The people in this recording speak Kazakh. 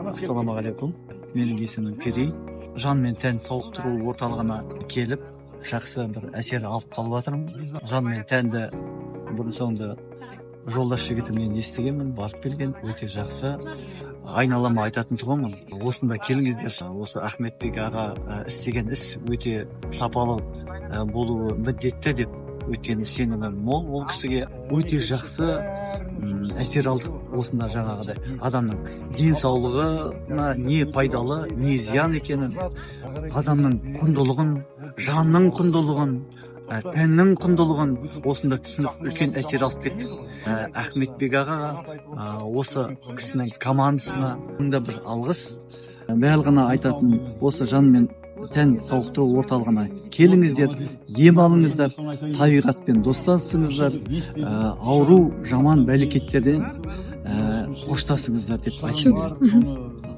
Ассалаумағалейкум. Менің есімім Керей. Жан мен тән сауықтыру орталығына келіп, жақсы бір әсер алып қалып жатырмын. Жан мен тәнді бұрын соңды жолдас жігітімнен естігенмін, барып келген, өте жақсы. Айналама айтатын тұғымын. Осында келіңіздер. Осы Ахметбек аға істеген іс өте сапалы болуы міндетті деп, өйткені сенімі мол ол кісіге. Өте жақсы әсер алдық. Осында жаңағыдай адамның денсаулығына не пайдалы, не зиян екенін, адамның құндылығын, жанның құндылығын, тәннің құндылығын осында түсініп үлкен әсер алып кеттік. Ахметбек аға осы кісінің командасына мыңда бір алғыс. Барлығына айтатын осы жан мен тән сауықтыру орталығына келіңіздер, ем алыңыздар, табиғатпен достасыңыздар, ауру жаман бәлекеттерден қоштасыңыздар деп айтып